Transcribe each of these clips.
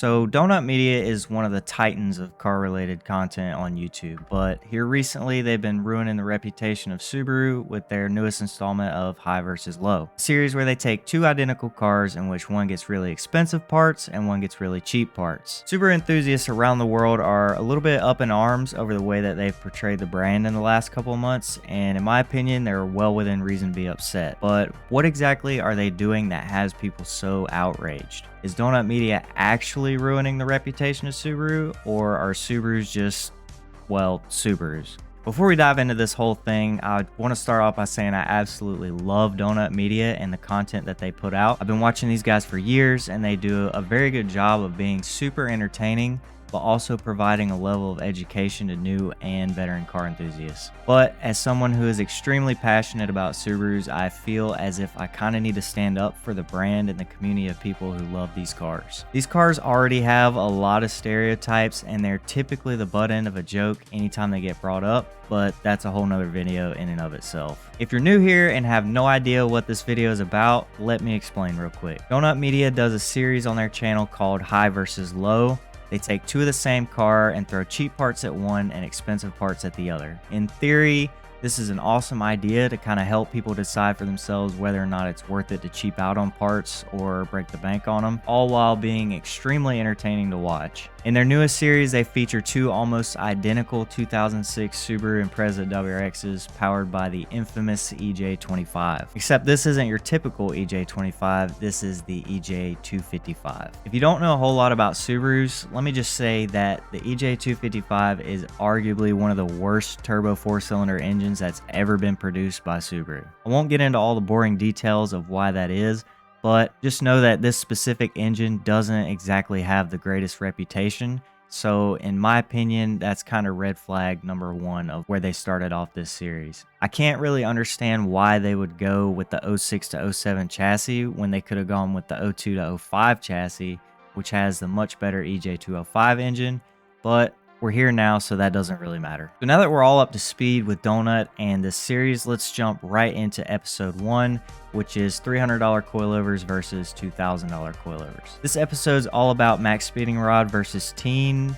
So Donut Media is one of the titans of car-related content on YouTube, but here recently they've been ruining the reputation of Subaru with their newest installment of High vs. Low, a series where they take two identical cars in which one gets really expensive parts and one gets really cheap parts. Subaru enthusiasts around the world are a little bit up in arms over the way that they've portrayed the brand in the last couple of months, and in my opinion they're well within reason to be upset. But what exactly are they doing that has people so outraged? Is Donut Media actually ruining the reputation of Subaru, or are Subarus just, well, Subarus? Before we dive into this whole thing, I want to start off by saying I absolutely love Donut Media and the content that they put out. I've been watching these guys for years, and they do a very good job of being super entertaining, but also providing a level of education to new and veteran car enthusiasts. But as someone who is extremely passionate about Subarus, I feel as if I kind of need to stand up for the brand and the community of people who love these cars. These cars already have a lot of stereotypes, and they're typically the butt end of a joke anytime they get brought up, but that's a whole nother video in and of itself. If you're new here and have no idea what this video is about, let me explain real quick. Donut Media does a series on their channel called High vs. Low. They take two of the same car and throw cheap parts at one and expensive parts at the other. In theory, this is an awesome idea to kind of help people decide for themselves whether or not it's worth it to cheap out on parts or break the bank on them, all while being extremely entertaining to watch. In their newest series, they feature two almost identical 2006 Subaru Impreza WRXs powered by the infamous EJ25. Except this isn't your typical EJ25, this is the EJ255. If you don't know a whole lot about Subarus, let me just say that the EJ255 is arguably one of the worst turbo 4-cylinder engines that's ever been produced by Subaru. I won't get into all the boring details of why that is, but just know that this specific engine doesn't exactly have the greatest reputation. So in my opinion, that's kind of red flag number one of where they started off this series. I can't really understand why they would go with the 06 to 07 chassis when they could have gone with the 02 to 05 chassis, which has the much better EJ205 engine, but we're here now, so that doesn't really matter. So now that we're all up to speed with Donut and this series, let's jump right into episode 1, which is $300 coilovers versus $2,000 coilovers. This episode's all about max speeding rod versus teen.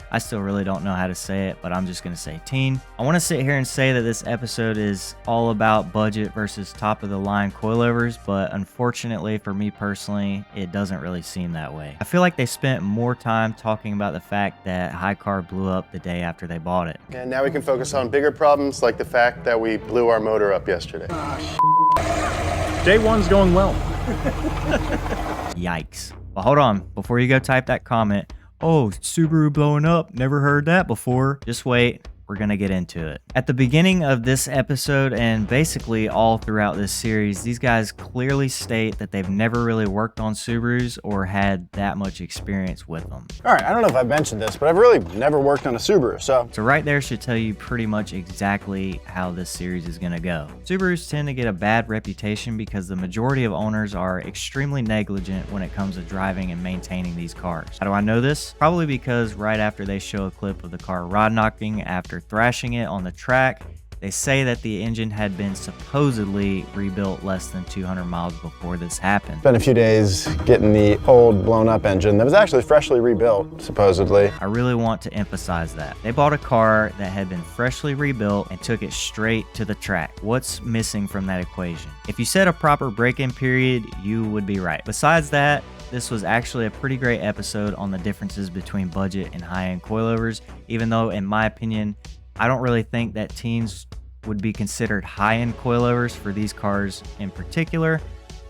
I still really don't know how to say it, but I'm just going to say teen. I want to sit here and say that this episode is all about budget versus top of the line coilovers, but unfortunately for me personally, it doesn't really seem that way. I feel like they spent more time talking about the fact that High Car blew up the day after they bought it. And now we can focus on bigger problems like the fact that we blew our motor up yesterday. Day one's going well. Yikes. But hold on, before you go type that comment, "Oh, Subaru blowing up, never heard that before." Just wait, we're gonna get into it. At the beginning of this episode, and basically all throughout this series, these guys clearly state that they've never really worked on Subarus or had that much experience with them. All right, I don't know if I've mentioned this, but I've really never worked on a Subaru, so right there should tell you pretty much exactly how this series is gonna go. Subarus tend to get a bad reputation because the majority of owners are extremely negligent when it comes to driving and maintaining these cars. How do I know this? Probably because right after they show a clip of the car rod knocking after thrashing it on the track, they say that the engine had been supposedly rebuilt less than 200 miles before this happened. Spent a few days getting the old blown up engine that was actually freshly rebuilt, supposedly. I really want to emphasize that. They bought a car that had been freshly rebuilt and took it straight to the track. What's missing from that equation? If you set a proper break-in period, you would be right. Besides that, this was actually a pretty great episode on the differences between budget and high-end coilovers, even though in my opinion, I don't really think that teens would be considered high-end coilovers for these cars in particular,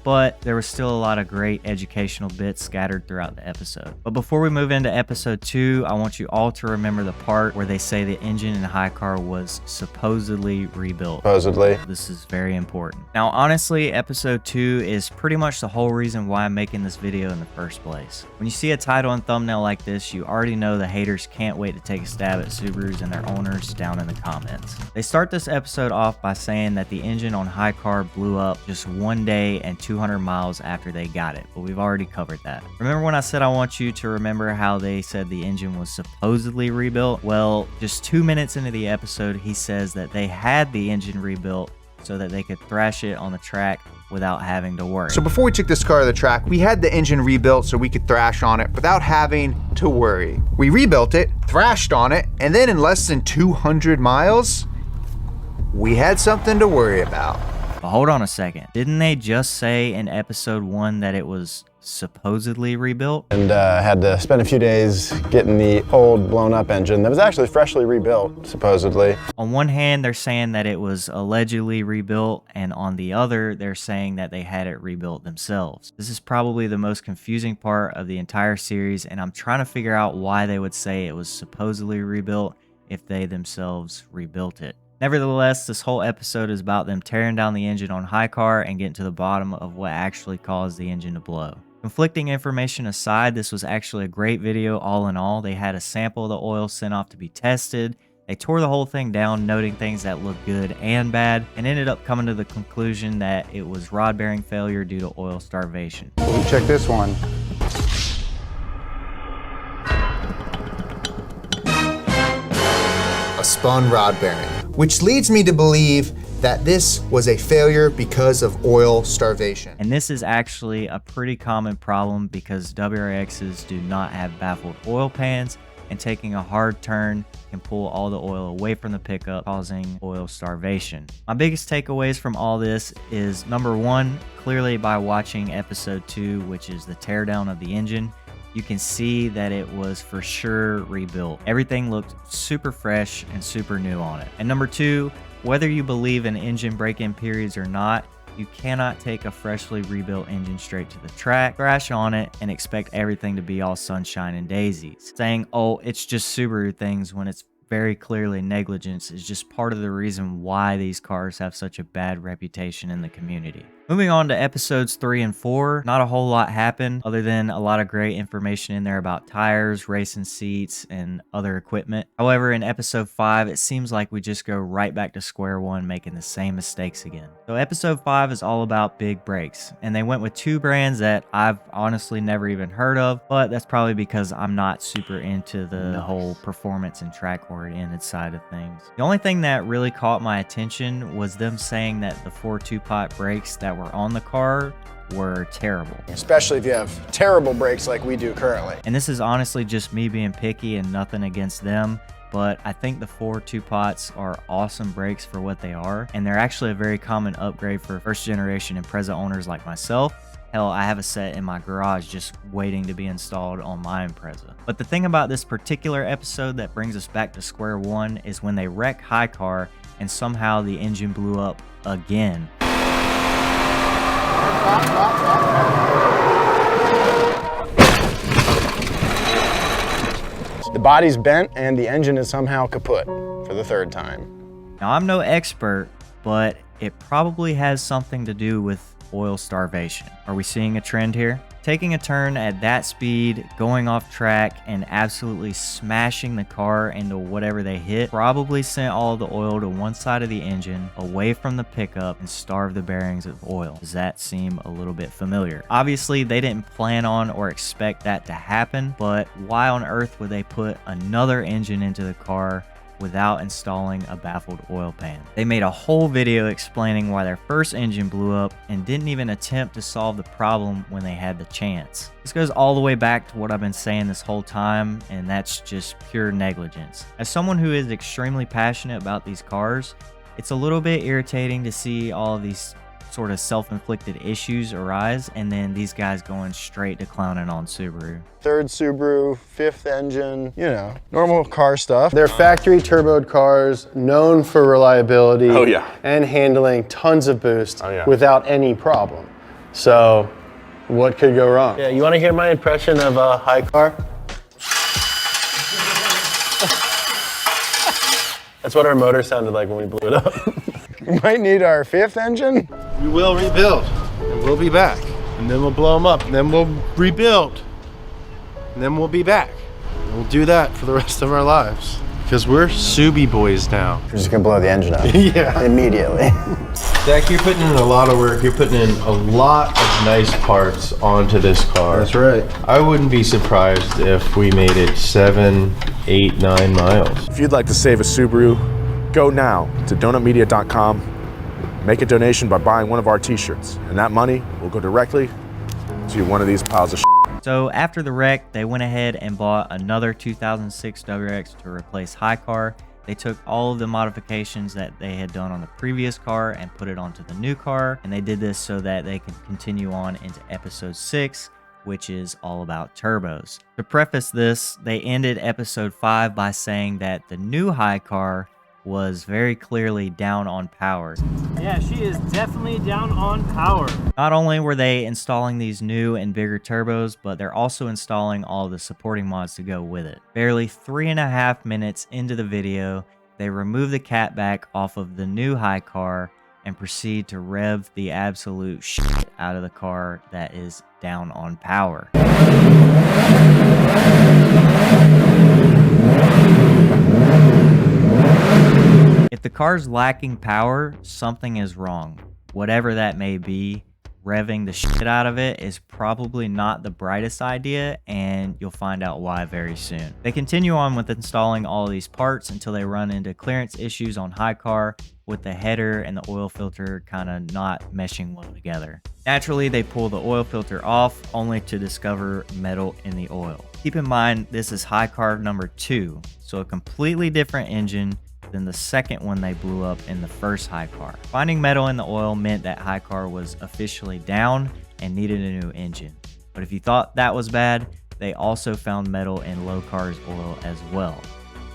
but there was still a lot of great educational bits scattered throughout the episode. But before we move into episode 2, I want you all to remember the part where they say the engine in High Car was supposedly rebuilt. Supposedly. This is very important. Now, honestly, episode 2 is pretty much the whole reason why I'm making this video in the first place. When you see a title and thumbnail like this, you already know the haters can't wait to take a stab at Subarus and their owners down in the comments. They start this episode off by saying that the engine on High Car blew up just one day and 200 miles after they got it, but we've already covered that. Remember when I said I want you to remember how they said the engine was supposedly rebuilt? Well, just 2 minutes into the episode, he says that they had the engine rebuilt so that they could thrash it on the track without having to worry. So before we took this car to the track, we had the engine rebuilt so we could thrash on it without having to worry. We rebuilt it, thrashed on it, and then in less than 200 miles, we had something to worry about. But hold on a second. Didn't they just say in episode 1 that it was supposedly rebuilt? And had to spend a few days getting the old blown up engine that was actually freshly rebuilt, supposedly. On one hand, they're saying that it was allegedly rebuilt, and on the other, they're saying that they had it rebuilt themselves. This is probably the most confusing part of the entire series, and I'm trying to figure out why they would say it was supposedly rebuilt if they themselves rebuilt it. Nevertheless, this whole episode is about them tearing down the engine on Hi-Car and getting to the bottom of what actually caused the engine to blow. Conflicting information aside, this was actually a great video all in all. They had a sample of the oil sent off to be tested. They tore the whole thing down, noting things that looked good and bad, and ended up coming to the conclusion that it was rod bearing failure due to oil starvation. Check this one. A spun rod bearing, which leads me to believe that this was a failure because of oil starvation. And this is actually a pretty common problem because WRXs do not have baffled oil pans, and taking a hard turn can pull all the oil away from the pickup, causing oil starvation. My biggest takeaways from all this is, number one, clearly by watching episode 2, which is the teardown of the engine, you can see that it was for sure rebuilt. Everything looked super fresh and super new on it. And number two, whether you believe in engine break-in periods or not, you cannot take a freshly rebuilt engine straight to the track, crash on it, and expect everything to be all sunshine and daisies. Saying, oh, it's just Subaru things when it's very clearly negligence is just part of the reason why these cars have such a bad reputation in the community. Moving on to episodes 3 and 4, not a whole lot happened other than a lot of great information in there about tires, racing seats, and other equipment. However, in episode 5, it seems like we just go right back to square one, making the same mistakes again. So episode 5 is all about big brakes, and they went with 2 brands that I've honestly never even heard of, but that's probably because I'm not super into the whole performance and track-oriented side of things. The only thing that really caught my attention was them saying that the 4 two-pot brakes that were on the car were terrible. Especially if you have terrible brakes like we do currently. And this is honestly just me being picky and nothing against them, but I think the 4 two-pots are awesome brakes for what they are, and they're actually a very common upgrade for first-generation Impreza owners like myself. Hell, I have a set in my garage just waiting to be installed on my Impreza. But the thing about this particular episode that brings us back to square one is when they wreck Hi-Car and somehow the engine blew up again. The body's bent and the engine is somehow kaput for the 3rd time. Now, I'm no expert, but it probably has something to do with oil starvation. Are we seeing a trend here? Taking a turn at that speed, going off track, and absolutely smashing the car into whatever they hit probably sent all the oil to one side of the engine, away from the pickup, and starved the bearings of oil. Does that seem a little bit familiar? Obviously, they didn't plan on or expect that to happen, but why on earth would they put another engine into the car without installing a baffled oil pan? They made a whole video explaining why their first engine blew up and didn't even attempt to solve the problem when they had the chance. This goes all the way back to what I've been saying this whole time, and that's just pure negligence. As someone who is extremely passionate about these cars, it's a little bit irritating to see all of these sort of self-inflicted issues arise, and then these guys going straight to clowning on Subaru. 3rd Subaru, 5th engine, you know, normal car stuff. They're factory turboed cars, known for reliability and handling tons of boost without any problem. So what could go wrong? Yeah, you want to hear my impression of a Hi-Car? That's what our motor sounded like when we blew it up. We might need our 5th engine. We will rebuild, and we'll be back. And then we'll blow them up, and then we'll rebuild. And then we'll be back. And we'll do that for the rest of our lives. Because we're Subi boys now. We're just gonna blow the engine up. Yeah. Immediately. Zach, you're putting in a lot of work. You're putting in a lot of nice parts onto this car. That's right. I wouldn't be surprised if we made it 7, 8, 9 miles. If you'd like to save a Subaru, go now to donutmedia.com. make a donation by buying one of our t-shirts, and that money will go directly to one of these piles of shit. So after the wreck, they went ahead and bought another 2006 WRX to replace Highcar. They took all of the modifications that they had done on the previous car and put it onto the new car, and they did this so that they could continue on into episode 6, which is all about turbos. To preface this, they ended episode 5 by saying that the new Highcar was very clearly down on power. Yeah, she is definitely down on power. Not only were they installing these new and bigger turbos, but they're also installing all the supporting mods to go with it. Barely 3.5 minutes into the video, they remove the catback off of the new Highcar and proceed to rev the absolute shit out of the car that is down on power. If the car's lacking power, something is wrong. Whatever that may be, revving the shit out of it is probably not the brightest idea, and you'll find out why very soon. They continue on with installing all of these parts until they run into clearance issues on Highcar with the header and the oil filter kind of not meshing well together. Naturally, they pull the oil filter off only to discover metal in the oil. Keep in mind, this is Highcar number 2, so a completely different engine than the second one they blew up in the first Highcar. Finding metal in the oil meant that Highcar was officially down and needed a new engine. But if you thought that was bad, they also found metal in Low Car's oil as well.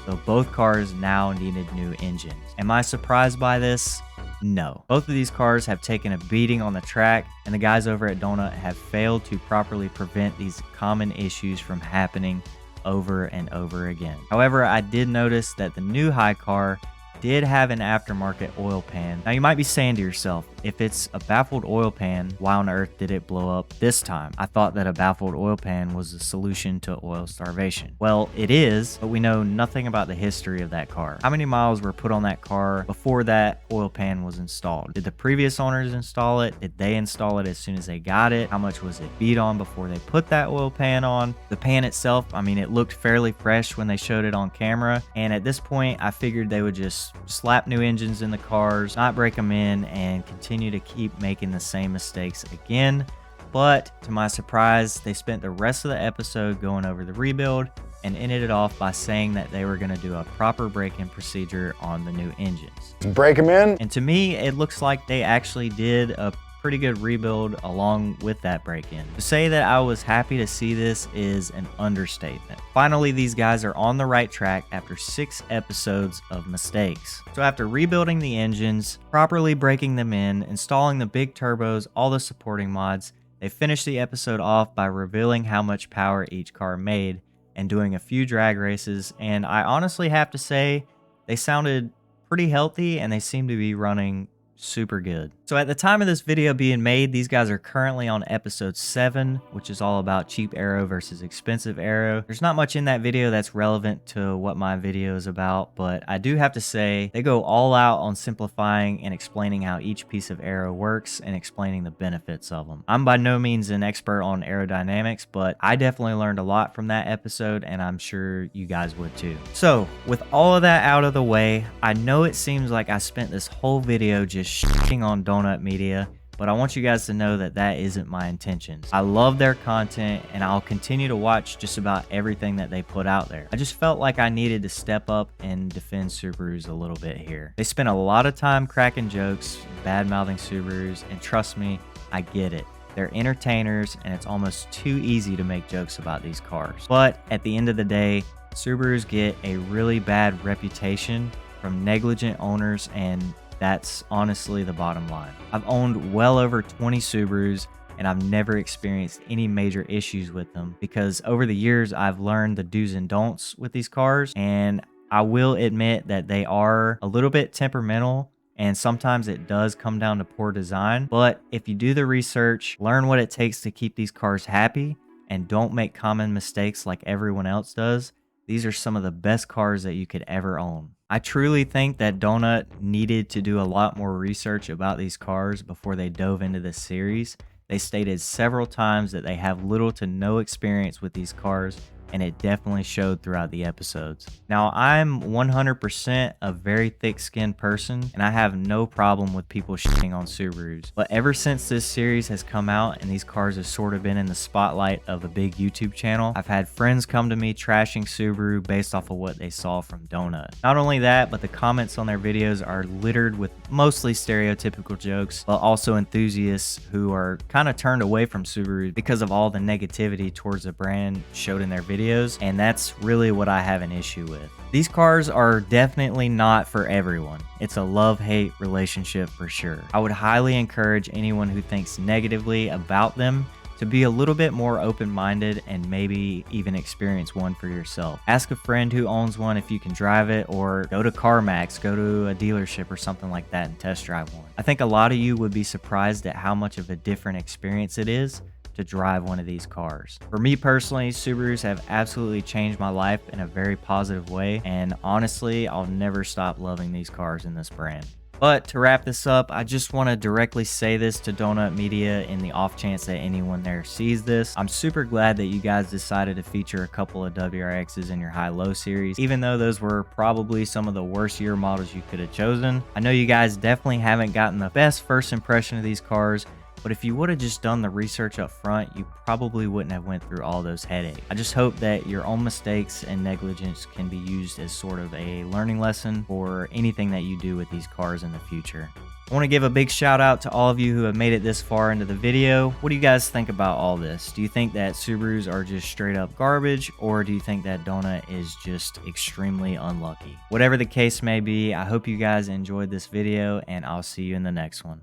So both cars now needed new engines. Am I surprised by this? No. Both of these cars have taken a beating on the track, and the guys over at Donut have failed to properly prevent these common issues from happening over and over again. However, I did notice that the new Highcar did have an aftermarket oil pan. Now you might be saying to yourself, if it's a baffled oil pan, why on earth did it blow up this time? I thought that a baffled oil pan was the solution to oil starvation. Well, it is, but we know nothing about the history of that car. How many miles were put on that car before that oil pan was installed? Did the previous owners install it? Did they install it as soon as they got it? How much was it beat on before they put that oil pan on? The pan itself, I mean, it looked fairly fresh when they showed it on camera, and at this point, I figured they would just slap new engines in the cars, not break them in, and continue to keep making the same mistakes again. But to my surprise, they spent the rest of the episode going over the rebuild and ended it off by saying that they were going to do a proper break-in procedure on the new engines. Break them in? And to me, it looks like they actually did a pretty good rebuild along with that break-in. To say that I was happy to see this is an understatement. Finally, these guys are on the right track after 6 episodes of mistakes. So after rebuilding the engines, properly breaking them in, installing the big turbos, all the supporting mods, they finished the episode off by revealing how much power each car made and doing a few drag races, and I honestly have to say they sounded pretty healthy and they seem to be running super good. So at the time of this video being made, these guys are currently on episode 7, which is all about cheap aero versus expensive aero. There's not much in that video that's relevant to what my video is about, but I do have to say they go all out on simplifying and explaining how each piece of aero works and explaining the benefits of them. I'm by no means an expert on aerodynamics, but I definitely learned a lot from that episode, and I'm sure you guys would too. So with all of that out of the way, I know it seems like I spent this whole video just shitting on Donut Media, but I want you guys to know that that isn't my intentions. I love their content and I'll continue to watch just about everything that they put out there. I just felt like I needed to step up and defend Subarus a little bit here. They spent a lot of time cracking jokes, bad-mouthing Subarus, and trust me, I get it. They're entertainers and it's almost too easy to make jokes about these cars. But at the end of the day, Subarus get a really bad reputation from negligent owners, and that's honestly the bottom line. I've owned well over 20 Subarus and I've never experienced any major issues with them because over the years I've learned the do's and don'ts with these cars, and I will admit that they are a little bit temperamental and sometimes it does come down to poor design. But if you do the research, learn what it takes to keep these cars happy, and don't make common mistakes like everyone else does, these are some of the best cars that you could ever own. I truly think that Donut needed to do a lot more research about these cars before they dove into this series. They stated several times that they have little to no experience with these cars, and it definitely showed throughout the episodes. Now, I'm 100% a very thick-skinned person, and I have no problem with people shitting on Subarus. But ever since this series has come out and these cars have sort of been in the spotlight of a big YouTube channel, I've had friends come to me trashing Subaru based off of what they saw from Donut. Not only that, but the comments on their videos are littered with mostly stereotypical jokes, but also enthusiasts who are kind of turned away from Subaru because of all the negativity towards the brand showed in their videos, and that's really what I have an issue with. These cars are definitely not for everyone. It's a love-hate relationship for sure. I would highly encourage anyone who thinks negatively about them to be a little bit more open-minded and maybe even experience one for yourself. Ask a friend who owns one if you can drive it, or go to CarMax, go to a dealership or something like that and test drive one. I think a lot of you would be surprised at how much of a different experience it is to drive one of these cars. For me personally, Subarus have absolutely changed my life in a very positive way, and honestly, I'll never stop loving these cars in this brand. But to wrap this up, I just want to directly say this to Donut Media in the off chance that anyone there sees this. I'm super glad that you guys decided to feature a couple of WRXs in your high-low series, even though those were probably some of the worst year models you could have chosen. I know you guys definitely haven't gotten the best first impression of these cars, but if you would have just done the research up front, you probably wouldn't have went through all those headaches. I just hope that your own mistakes and negligence can be used as sort of a learning lesson for anything that you do with these cars in the future. I want to give a big shout out to all of you who have made it this far into the video. What do you guys think about all this? Do you think that Subarus are just straight up garbage, or do you think that Donut is just extremely unlucky? Whatever the case may be, I hope you guys enjoyed this video, and I'll see you in the next one.